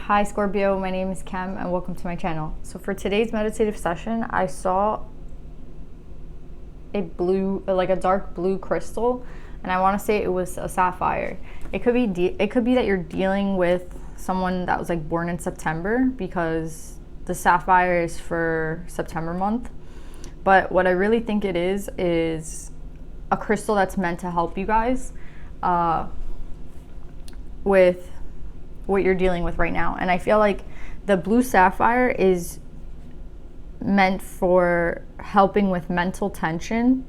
Hi Scorpio, my name is Kem and welcome to my channel. So for today's meditative session, I saw a dark blue crystal, and I want to say it was a sapphire. It could be that you're dealing with someone that was like born in September, because the sapphire is for September month. But what I really think it is a crystal that's meant to help you guys with what you're dealing with right now. And I feel like the blue sapphire is meant for helping with mental tension,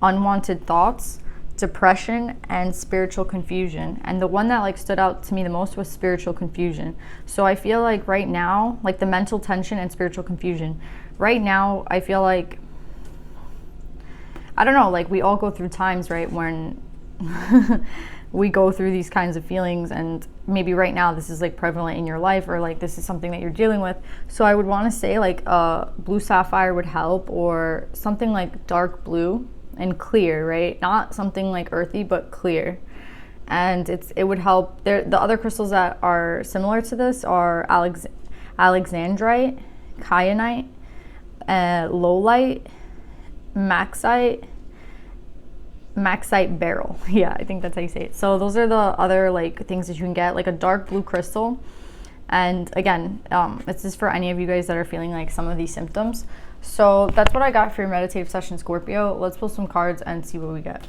unwanted thoughts, depression, and spiritual confusion. And the one that like stood out to me the most was spiritual confusion. So I feel like right now, like the mental tension and spiritual confusion, right now I feel like, I don't know, like we all go through times, right, when we go through these kinds of feelings, and maybe right now this is like prevalent in your life, or like this is something that you're dealing with. So I would want to say like blue sapphire would help, or something like dark blue and clear, right? Not something like earthy, but clear. And it would help. The other crystals that are similar to this are alexandrite, kyanite, lowlite, maxite beryl. Yeah, I think that's how you say it. So those are the other like things that you can get, like a dark blue crystal. And again, this is for any of you guys that are feeling like some of these symptoms. So that's what I got for your meditative session, Scorpio. Let's pull some cards and see what we get.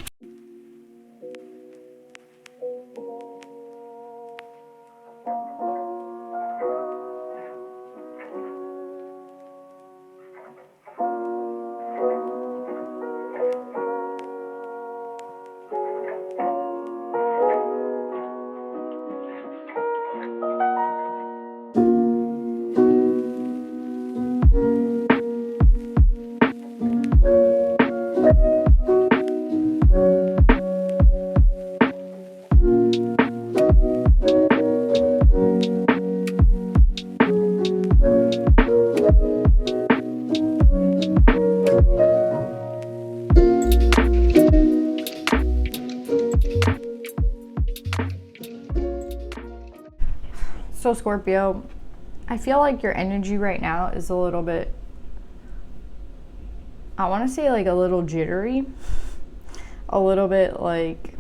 So Scorpio, I feel like your energy right now is a little bit, I want to say like a little jittery, a little bit like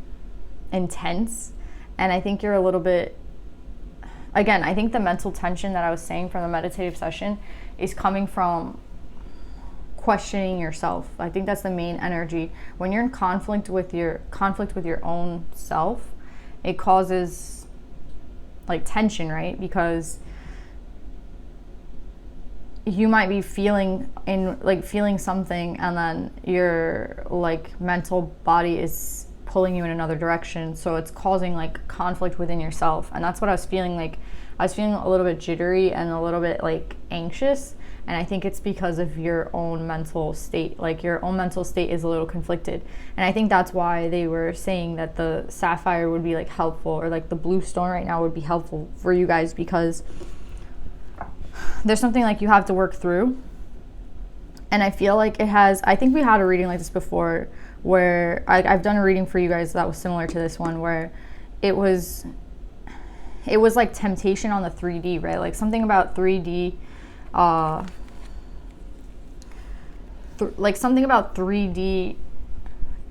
intense. And I think you're a little bit, again, I think the mental tension that I was saying from the meditative session is coming from questioning yourself. I think that's the main energy. When you're in conflict with your own self, it causes like tension, right? Because you might be feeling something, and then your like mental body is pulling you in another direction, so it's causing like conflict within yourself. And that's what I was feeling. Like I was feeling a little bit jittery and a little bit like anxious, and I think it's because of your own mental state. Like your own mental state is a little conflicted, and I think that's why they were saying that the sapphire would be like helpful, or like the blue stone right now would be helpful for you guys, because there's something like you have to work through. And I feel like I think we had a reading like this before, where I've done a reading for you guys that was similar to this one, where it was like temptation on the 3D, right? Like something about 3D, like something about 3D,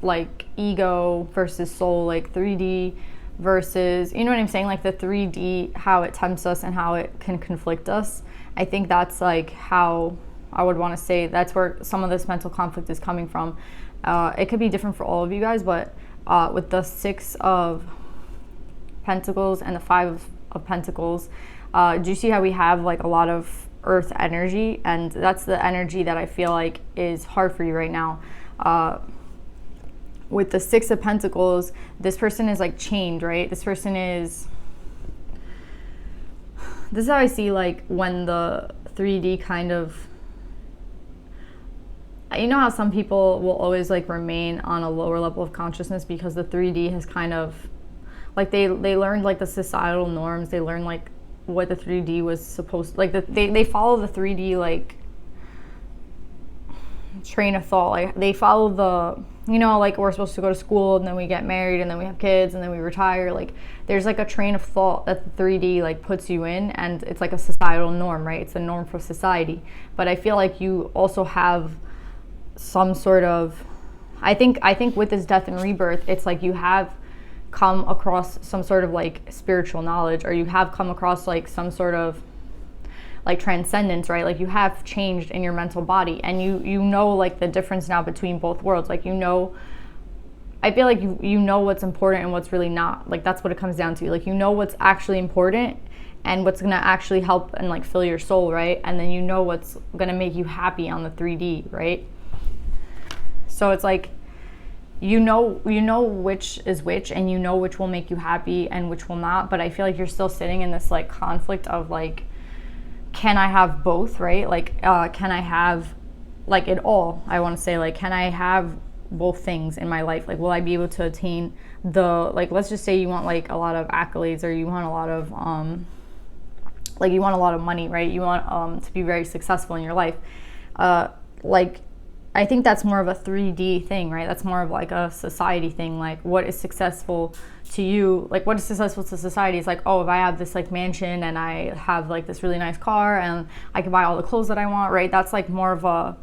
like ego versus soul, like 3D versus, you know what I'm saying? Like the 3D, how it tempts us and how it can conflict us. I think that's like how I would want to say that's where some of this mental conflict is coming from. It could be different for all of you guys, but with the 6 of Pentacles and the 5 of Pentacles, do you see how we have like a lot of earth energy? And that's the energy that I feel like is hard for you right now. With the 6 of Pentacles, this person is like chained, right? This is how I see like when the 3D kind of, you know how some people will always like remain on a lower level of consciousness because the 3D has kind of like they learned like the societal norms, they learned like what the 3D was supposed to, like they follow the 3D like train of thought. Like they follow the, you know, like we're supposed to go to school and then we get married and then we have kids and then we retire. Like there's like a train of thought that the 3D like puts you in, and it's like a societal norm, right? It's a norm for society. But I feel like you also have some sort of, I think with this death and rebirth, it's like you have come across some sort of like spiritual knowledge, or you have come across like some sort of like transcendence, right? Like you have changed in your mental body, and you know like the difference now between both worlds. Like, you know, I feel like you know what's important and what's really not. Like that's what it comes down to. Like, you know what's actually important and what's going to actually help and like fill your soul, right? And then you know what's going to make you happy on the 3D, right? So it's like you know which is which, and you know which will make you happy and which will not. But I feel like you're still sitting in this like conflict of like, can I have both, right? Like, can I have like it all? I want to say, like, can I have both things in my life? Like, will I be able to attain the, like, let's just say you want like a lot of accolades, or you want a lot of, like you want a lot of money, right? You want to be very successful in your life. Like, I think that's more of a 3D thing, right? That's more of like a society thing. Like, what is successful to you? Like, what is successful to society is like, oh, if I have this like mansion and I have like this really nice car and I can buy all the clothes that I want, right? That's like more of a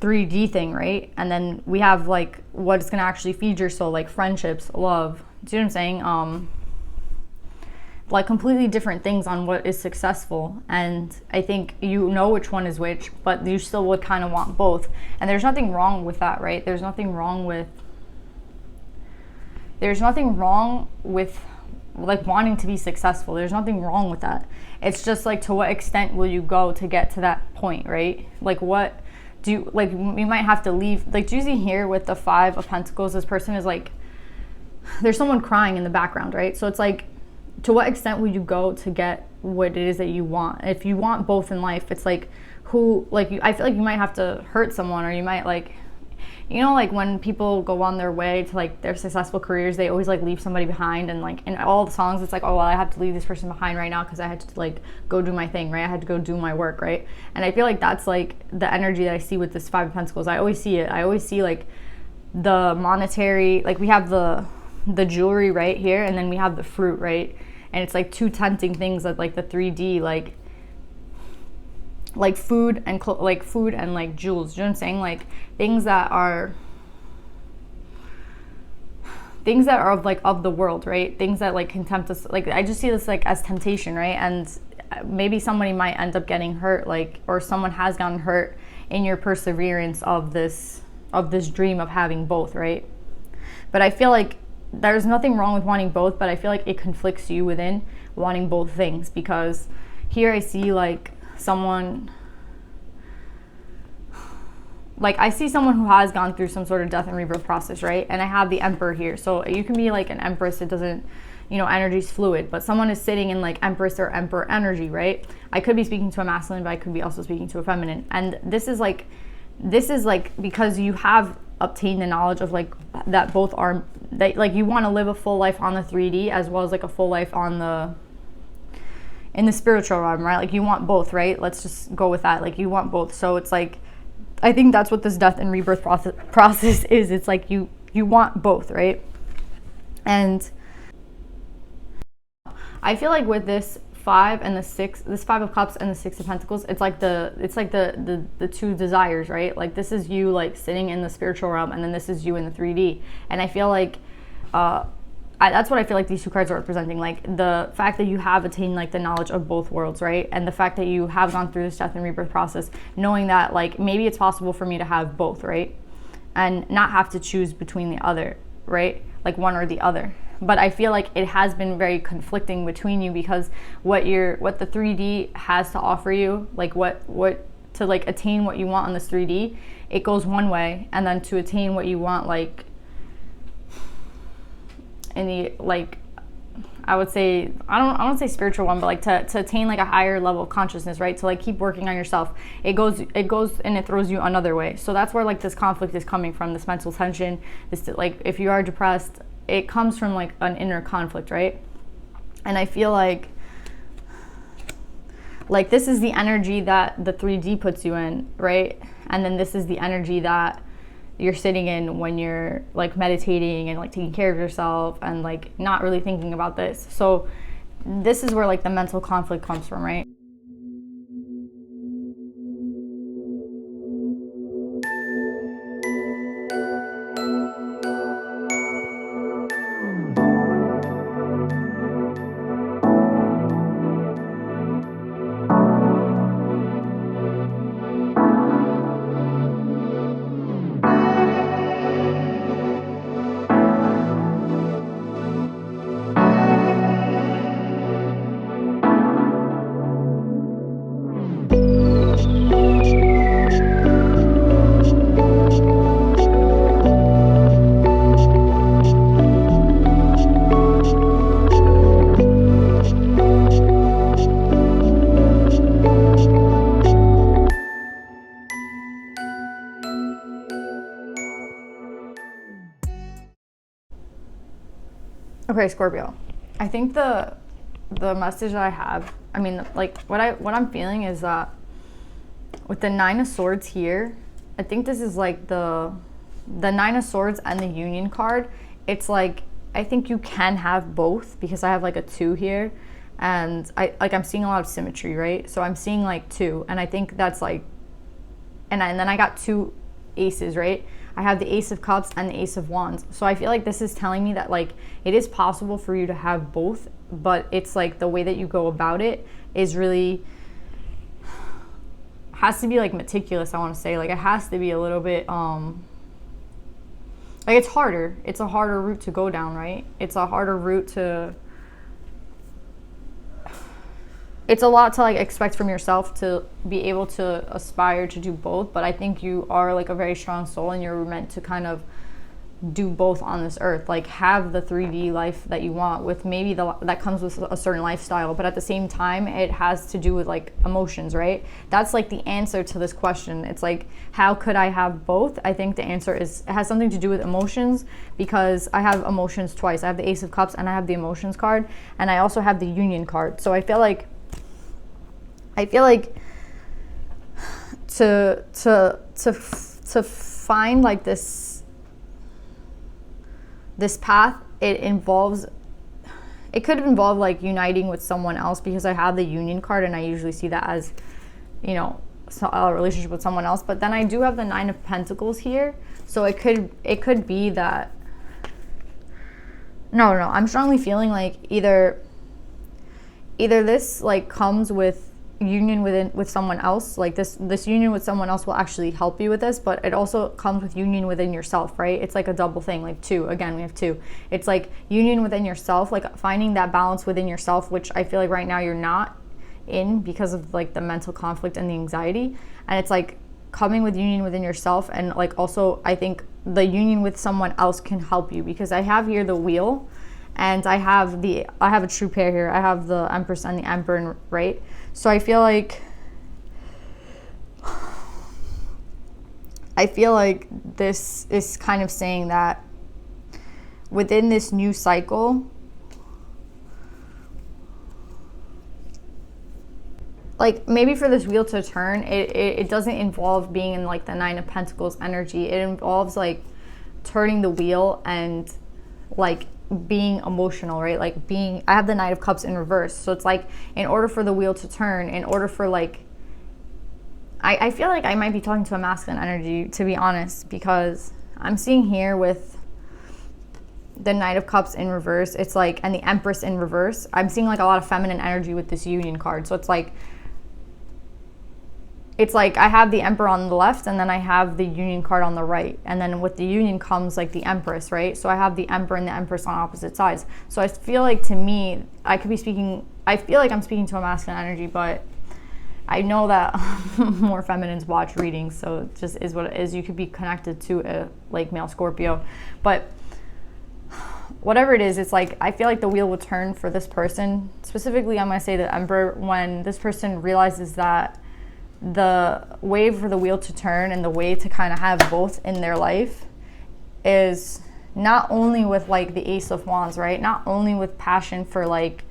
3D thing, right? And then we have like what's gonna actually feed your soul, like friendships, love. Do you know what I'm saying? Like completely different things on what is successful. And I think you know which one is which, but you still would kind of want both. And there's nothing wrong with that, right? There's nothing wrong with like wanting to be successful. There's nothing wrong with that. It's just like, to what extent will you go to get to that point, right? Like, what do you, like, you might have to leave. Like, do you see here with the 5 of Pentacles, this person is like, there's someone crying in the background, right? So it's like, to what extent will you go to get what it is that you want? If you want both in life, it's like, I feel like you might have to hurt someone, or you might like, you know, like when people go on their way to like their successful careers, they always like leave somebody behind, and like in all the songs, it's like, oh, well, I have to leave this person behind right now because I had to like go do my thing, right? I had to go do my work, right? And I feel like that's like the energy that I see with this 5 of Pentacles. I always see it. I always see like the monetary, like we have the jewelry right here, and then we have the fruit, right? And it's like 2 tempting things that like the 3D, like food and food and like jewels. Do you know what I'm saying? Like things that are of like of the world, right? Things that like can tempt us. Like, I just see this like as temptation, right? And maybe somebody might end up getting hurt, like, or someone has gotten hurt in your perseverance of this dream of having both, right? But I feel like there's nothing wrong with wanting both, but I feel like it conflicts you within wanting both things, because here I see like someone, like I see someone who has gone through some sort of death and rebirth process, right? And I have the Emperor here. So you can be like an Empress. It doesn't, you know, energy's fluid, but someone is sitting in like Empress or Emperor energy, right? I could be speaking to a masculine, but I could be also speaking to a feminine. And this is like because you have obtained the knowledge of like that both are, that like you want to live a full life on the 3D as well as like a full life on in the spiritual realm, right? Like you want both, right? Let's just go with that. Like you want both. So it's like, I think that's what this death and rebirth process is. It's like you want both, right? And I feel like with this 5 and the 6, this 5 of Cups and the 6 of Pentacles, it's like the 2 desires, right? Like this is you like sitting in the spiritual realm, and then this is you in the 3D. And I feel like that's what I feel like these 2 cards are representing, like the fact that you have attained like the knowledge of both worlds, right? And the fact that you have gone through this death and rebirth process, knowing that like maybe it's possible for me to have both, right? And not have to choose between the other, right? Like one or the other. But I feel like it has been very conflicting between you, because what the 3D has to offer you, like what to like attain what you want on this 3D, it goes one way, and then to attain what you want, like in the, like, I would say, I don't say spiritual one, but like to attain like a higher level of consciousness, right? To like keep working on yourself. It goes and it throws you another way. So that's where like this conflict is coming from, this mental tension, this like if you are depressed, it comes from like an inner conflict, right? And I feel like Like, this is the energy that the 3D puts you in, right? And then this is the energy that you're sitting in when you're like meditating and like taking care of yourself and like not really thinking about this. So this is where like the mental conflict comes from, right? Okay, Scorpio. I think the message that I have, I mean, like what I'm feeling is that with the 9 of Swords here, I think this is like the 9 of Swords and the Union card. It's like, I think you can have both, because I have like a 2 here, and I'm seeing a lot of symmetry, right? So I'm seeing like 2, and I think that's like, and then I got 2 aces, right? I have the Ace of Cups and the Ace of Wands. So I feel like this is telling me that like it is possible for you to have both, but it's like the way that you go about it is really, has to be like meticulous, I want to say. Like it has to be a little bit like it's harder. It's a harder route to go down, right? It's a harder route to, it's a lot to like expect from yourself to be able to aspire to do both. But I think you are like a very strong soul, and you're meant to kind of do both on this earth, like have the 3D life that you want, with maybe that comes with a certain lifestyle, but at the same time it has to do with like emotions, right? That's like the answer to this question. It's like, how could I have both? I think the answer is, it has something to do with emotions, because I have emotions twice. I have the Ace of Cups and I have the emotions card, and I also have the Union card. So I feel like to find like this path, it could involve like uniting with someone else, because I have the Union card and I usually see that as, you know, a relationship with someone else. But then I do have the 9 of Pentacles here, so it could be that, no, I'm strongly feeling like either this like comes with union with someone else, like this union with someone else will actually help you with this, but it also comes with union within yourself, right? It's like a double thing, like 2, again, we have 2. It's like union within yourself, like finding that balance within yourself, which I feel like right now you're not in, because of like the mental conflict and the anxiety. And it's like coming with union within yourself, and like also I think the union with someone else can help you, because I have here the Wheel, and I have a true pair here. I have the Empress and the Emperor, right? So I feel like this is kind of saying that within this new cycle, like maybe for this wheel to turn, it doesn't involve being in like the 9 of Pentacles energy. It involves like turning the wheel and like being emotional, right? Like I have the Knight of Cups in reverse. So it's like, in order for the wheel to turn, in order for like, I feel like I might be talking to a masculine energy, to be honest, because I'm seeing here with the Knight of Cups in reverse, it's like, and the Empress in reverse, I'm seeing like a lot of feminine energy with this Union card. So it's like I have the Emperor on the left, and then I have the Union card on the right. And then with the Union comes like the Empress, right? So I have the Emperor and the Empress on opposite sides. So I feel like, to me, I feel like I'm speaking to a masculine energy, but I know that more feminines watch readings, so it just is what it is. You could be connected to a like male Scorpio. But whatever it is, it's like, I feel like the wheel will turn for this person. Specifically, I'm going to say the Emperor, when this person realizes that the way for the wheel to turn and the way to kind of have both in their life is not only with like the Ace of Wands, right? Not only with passion for like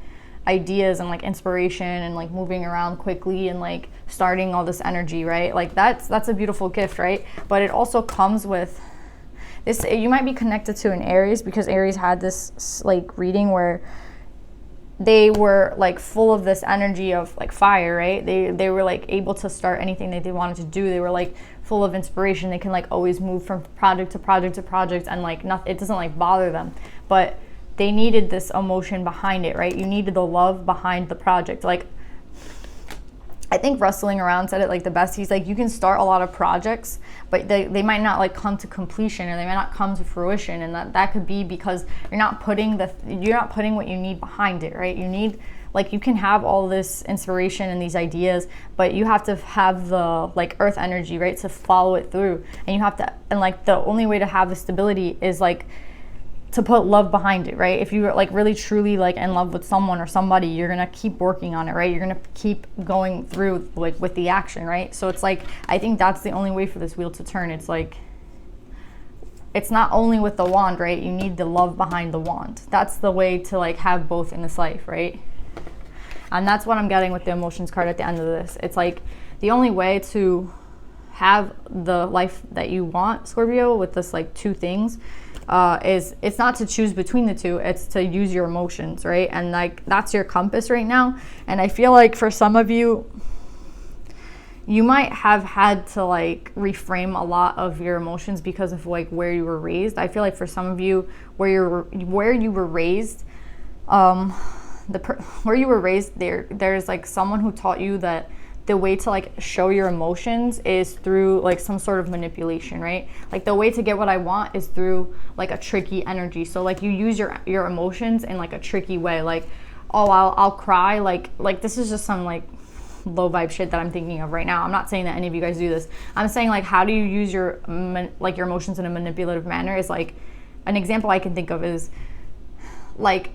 ideas and like inspiration and like moving around quickly and like starting all this energy, right? Like that's a beautiful gift, right? But it also comes with this. You might be connected to an Aries, because Aries had this like reading where they were like full of this energy of like fire, right? They were like able to start anything that they wanted to do. They were like full of inspiration. They can like always move from project to project to project, and like nothing, it doesn't like bother them. But they needed this emotion behind it, right? You needed the love behind the project. Like, I think Rustling Around said it like the best. He's like, you can start a lot of projects, but they might not like come to completion, or they might not come to fruition. And that could be because you're not putting what you need behind it, right? You need, like, you can have all this inspiration and these ideas, but you have to have the like earth energy, right, to follow it through. And you have to, and like the only way to have the stability is like to put love behind it, right? If you're like really truly like in love with someone or somebody, you're gonna keep working on it, right? You're gonna keep going through like with the action, right? So it's like, I think that's the only way for this wheel to turn. It's like, it's not only with the wand, right? You need the love behind the wand. That's the way to like have both in this life, right? And that's what I'm getting with the emotions card at the end of this. It's like the only way to have the life that you want, Scorpio, with this like two things, is it's not to choose between the two, it's to use your emotions, right? And like that's your compass right now. And I feel like for some of you, you might have had to like reframe a lot of your emotions because of like where you were raised. I feel like for some of you, where you were raised, where you were raised, there's like someone who taught you that the way to like show your emotions is through like some sort of manipulation, right? Like the way to get what I want is through like a tricky energy. So like you use your emotions in like a tricky way. Like, oh, I'll cry. Like this is just some like low vibe shit that I'm thinking of right now. I'm not saying that any of you guys do this. I'm saying like, how do you use your emotions in a manipulative manner? Is like, an example I can think of is like,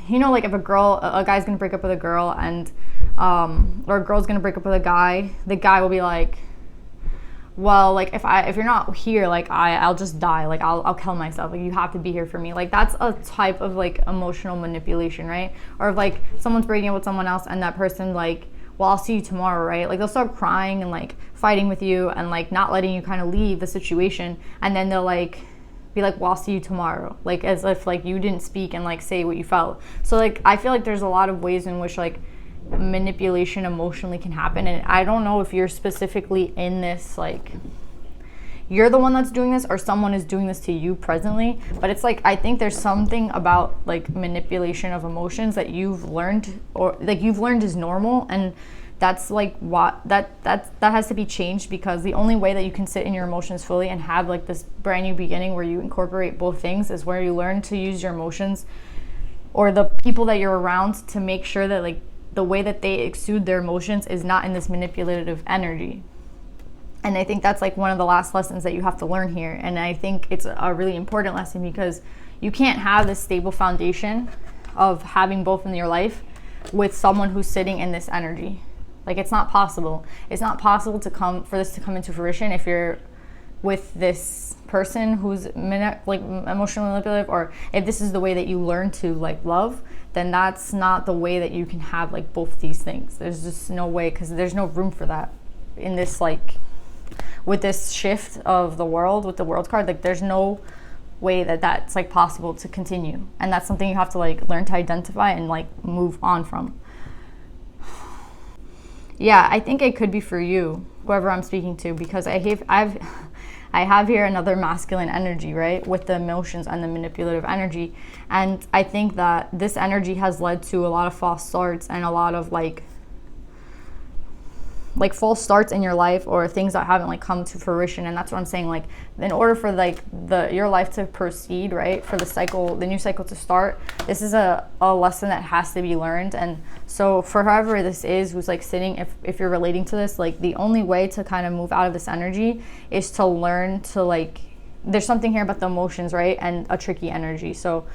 you know, like if a guy's gonna break up with a girl, and or a girl's gonna break up with a guy, the guy will be like, well, like if you're not here, like I'll just die, like I'll kill myself, like you have to be here for me. Like that's a type of like emotional manipulation, right? Or if like someone's breaking up with someone else and that person like, well, I'll see you tomorrow, right? Like they'll start crying and like fighting with you and like not letting you kind of leave the situation, and then they'll like be like, well, I'll see you tomorrow, like as if like you didn't speak and like say what you felt. So like I feel like there's a lot of ways in which like manipulation emotionally can happen. And I don't know if you're specifically in this, like you're the one that's doing this or someone is doing this to you presently, but it's like I think there's something about like manipulation of emotions that you've learned, or like you've learned is normal, and that's like what that has to be changed, because the only way that you can sit in your emotions fully and have like this brand new beginning where you incorporate both things is where you learn to use your emotions, or the people that you're around, to make sure that like the way that they exude their emotions is not in this manipulative energy. And I think that's like one of the last lessons that you have to learn here. And I think it's a really important lesson, because you can't have this stable foundation of having both in your life with someone who's sitting in this energy. Like it's not possible. It's not possible for this to come into fruition if you're with this person who's like emotionally manipulative, or if this is the way that you learn to like love, then that's not the way that you can have like both these things. There's just no way, because there's no room for that in this, like with this shift of the world, with the world card. Like there's no way that that's like possible to continue, and that's something you have to like learn to identify and like move on from. Yeah, I think it could be for you, whoever I'm speaking to, because I have here another masculine energy, right, with the emotions and the manipulative energy. And I think that this energy has led to a lot of false starts and a lot of like false starts in your life, or things that haven't like come to fruition. And that's what I'm saying, like in order for like your life to proceed, right, for the new cycle to start, this is a lesson that has to be learned. And so for whoever this is who's like sitting, if you're relating to this, like the only way to kind of move out of this energy is to learn to like, there's something here about the emotions, right, and a tricky energy. So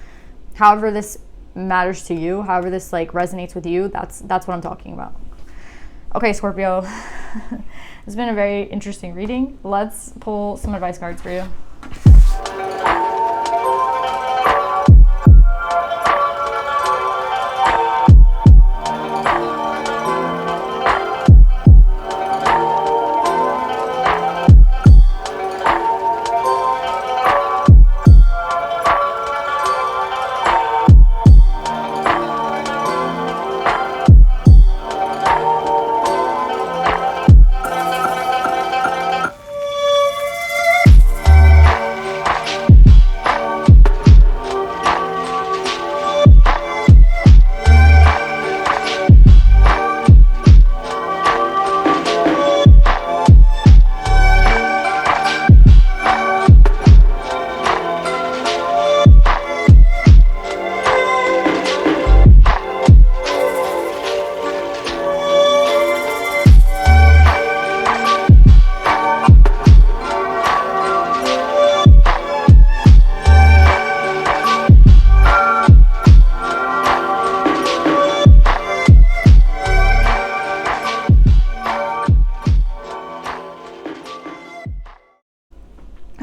however this matters to you, however this like resonates with you, that's what I'm talking about. Okay, Scorpio, it's been a very interesting reading. Let's pull some advice cards for you.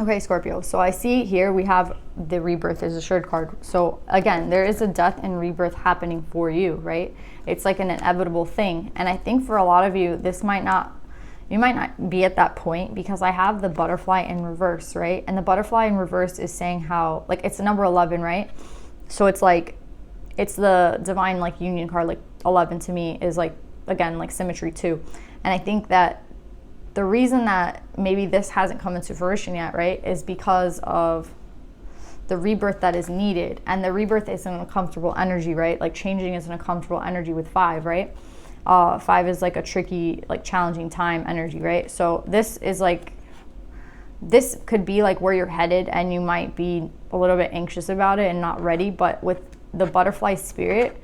Okay, Scorpio. So I see here we have the rebirth is assured card. So again, there is a death and rebirth happening for you, right? It's like an inevitable thing. And I think for a lot of you, you might not be at that point, because I have the butterfly in reverse, right? And the butterfly in reverse is saying how, like, it's the number 11, right? So it's like, it's the divine, like, union card. Like 11 to me is like, again, like symmetry too. And I think that the reason that maybe this hasn't come into fruition yet, right, is because of the rebirth that is needed. And the rebirth is an uncomfortable energy, right? Like changing is an uncomfortable energy with 5, right? 5 is like a tricky, like challenging time energy, right? So this is like, this could be like where you're headed, and you might be a little bit anxious about it and not ready. But with the butterfly spirit,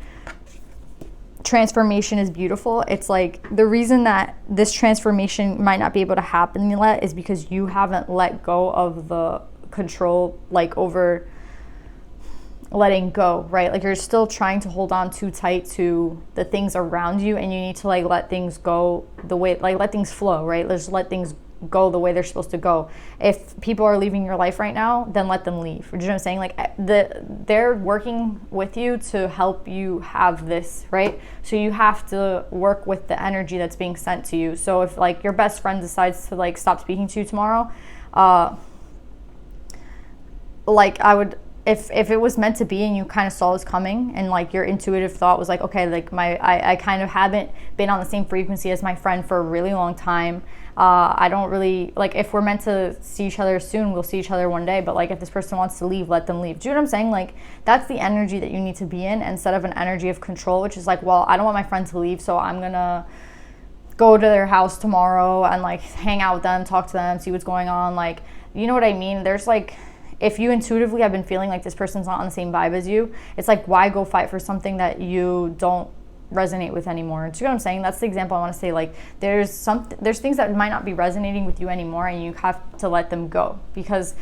transformation is beautiful. It's like the reason that this transformation might not be able to happen yet is because you haven't let go of the control, like over letting go, right? Like you're still trying to hold on too tight to the things around you, and you need to like let things go the way, like let things flow, right? Just let things go the way they're supposed to go. If people are leaving your life right now, then let them leave. Do you know what I'm saying? Like they're working with you to help you have this, right? So you have to work with the energy that's being sent to you. So if like your best friend decides to like stop speaking to you tomorrow, like I would, if it was meant to be and you kind of saw this coming, and like your intuitive thought was like, okay, like I kind of haven't been on the same frequency as my friend for a really long time. I don't really, like, if we're meant to see each other soon, we'll see each other one day. But like, if this person wants to leave, let them leave. Do you know what I'm saying? Like, that's the energy that you need to be in, instead of an energy of control, which is like, well, I don't want my friend to leave, so I'm gonna go to their house tomorrow and like hang out with them, talk to them, see what's going on. Like, you know what I mean? There's like, if you intuitively have been feeling like this person's not on the same vibe as you, it's like, why go fight for something that you don't resonate with anymore? Do you know what I'm saying? That's the example I want to say. Like, there's things that might not be resonating with you anymore, and you have to let them go, because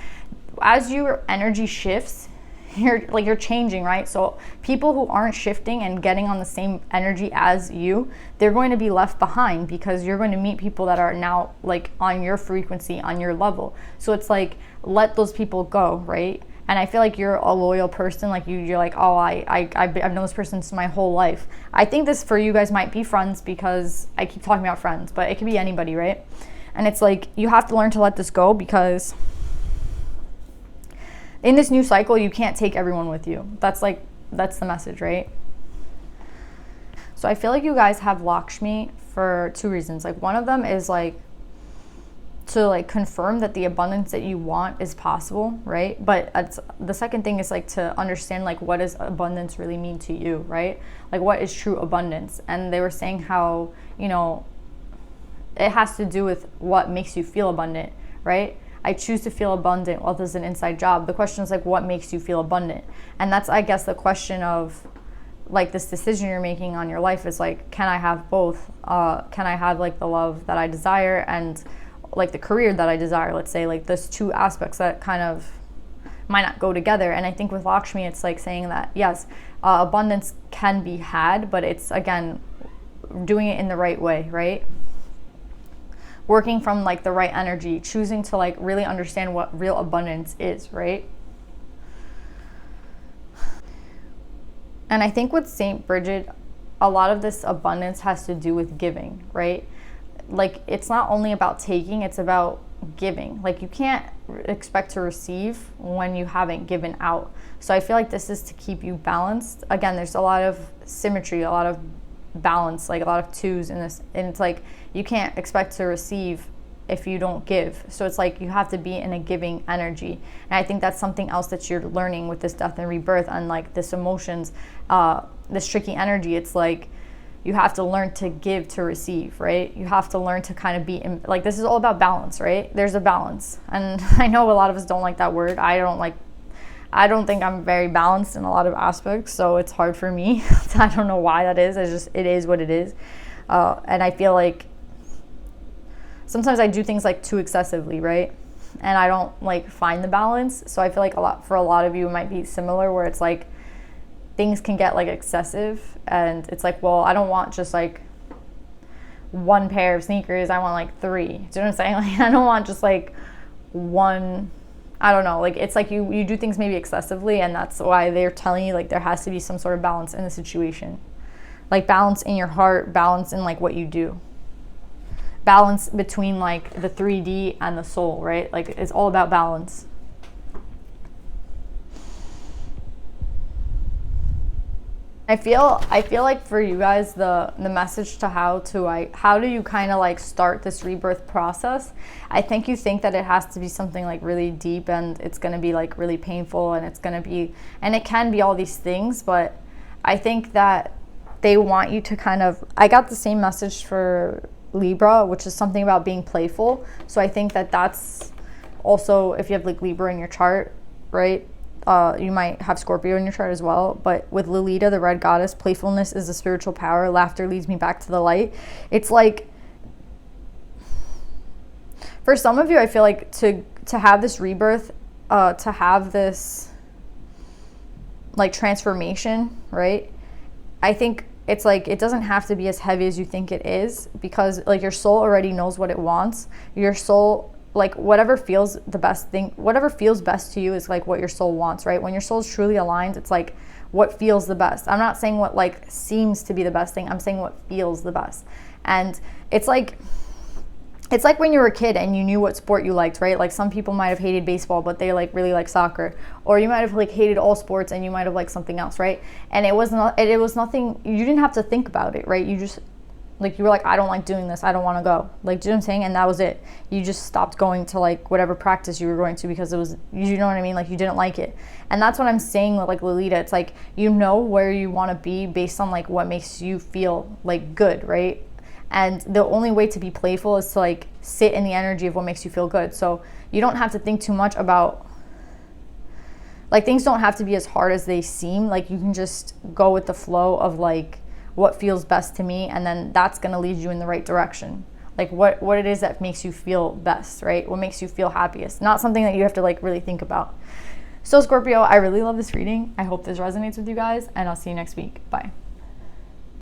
as your energy shifts, you're changing, right? So people who aren't shifting and getting on the same energy as you, they're going to be left behind, because you're going to meet people that are now like on your frequency, on your level. So it's like, let those people go, right? And I feel like you're a loyal person. Like you're like, oh, I've known this person since my whole life. I think this for you guys might be friends, because I keep talking about friends, but it could be anybody, right? And it's like, you have to learn to let this go, because in this new cycle, you can't take everyone with you. That's the message, right? So I feel like you guys have Lakshmi for 2 reasons. Like, one of them is like to like confirm that the abundance that you want is possible, right? But the second thing is like to understand like, what does abundance really mean to you, right? Like, what is true abundance? And they were saying how, you know, it has to do with what makes you feel abundant, right? I choose to feel abundant. Wealth is an inside job. The question is like, what makes you feel abundant? And that's, I guess, the question of like this decision you're making on your life is like, can I have both? Can I have like the love that I desire and like the career that I desire? Let's say like there's 2 aspects that kind of might not go together. And I think with Lakshmi, it's like saying that yes, abundance can be had, but it's again doing it in the right way, right? Working from like the right energy, choosing to like really understand what real abundance is, right? And I think with Saint Bridget, a lot of this abundance has to do with giving, right? Like, it's not only about taking, it's about giving. Like, you can't expect to receive when you haven't given out. So I feel like this is to keep you balanced. Again, there's a lot of symmetry, a lot of balance, like a lot of 2s in this, and it's like, you can't expect to receive if you don't give. So it's like, you have to be in a giving energy. And I think that's something else that you're learning with this death and rebirth, and like this emotions, this tricky energy. It's like, you have to learn to give to receive, right? You have to learn to kind of be in, like, this is all about balance, right? There's a balance. And I know a lot of us don't like that word. I don't think I'm very balanced in a lot of aspects, so it's hard for me. I don't know why that is. It is what it is. And I feel like sometimes I do things like too excessively, right? And I don't like find the balance. So I feel like for a lot of you, it might be similar, where it's like things can get like excessive, and it's like, well, I don't want just like 1 pair of sneakers. I want like 3. Do you know what I'm saying? Like, I don't want just like one I don't know, like it's like you do things maybe excessively, and that's why they're telling you like there has to be some sort of balance in the situation. Like balance in your heart, balance in like what you do. Balance between like the 3D and the soul, right? Like it's all about balance. I feel like for you guys, the message to how do you kind of like start this rebirth process? I think you think that it has to be something like really deep, and it's going to be like really painful, and it's going to be, and it can be all these things, but I think that they want you to kind of, I got the same message for Libra, which is something about being playful. So I think that that's also, if you have like Libra in your chart, right? You might have Scorpio in your chart as well, but with Lolita, the red goddess, playfulness is a spiritual power. Laughter leads me back to the light. It's like, for some of you, I feel like to have this rebirth, to have this like transformation, right? I think it's like, it doesn't have to be as heavy as you think it is, because like your soul already knows what it wants. Your soul, like whatever feels the best thing, whatever feels best to you is like what your soul wants, right? When your soul is truly aligned, it's like what feels the best. I'm not saying what like seems to be the best thing. I'm saying what feels the best. And it's like when you were a kid and you knew what sport you liked, right? Like some people might have hated baseball, but they like really like soccer. Or you might have like hated all sports and you might have liked something else, right? And it was nothing, you didn't have to think about it, right? You just, like you were like, I don't like doing this, I don't want to go. Like, do you know what I'm saying? And that was it. You just stopped going to like whatever practice you were going to because it was, you know what I mean? Like you didn't like it. And that's what I'm saying with like Lolita. It's like, you know where you want to be based on like what makes you feel like good, right? And the only way to be playful is to like sit in the energy of what makes you feel good. So you don't have to think too much about, like things don't have to be as hard as they seem. Like you can just go with the flow of like what feels best to me, and then that's going to lead you in the right direction. Like what it is that makes you feel best, right? What makes you feel happiest. Not something that you have to like really think about. So Scorpio, I really love this reading. I hope this resonates with you guys, and I'll see you next week. Bye.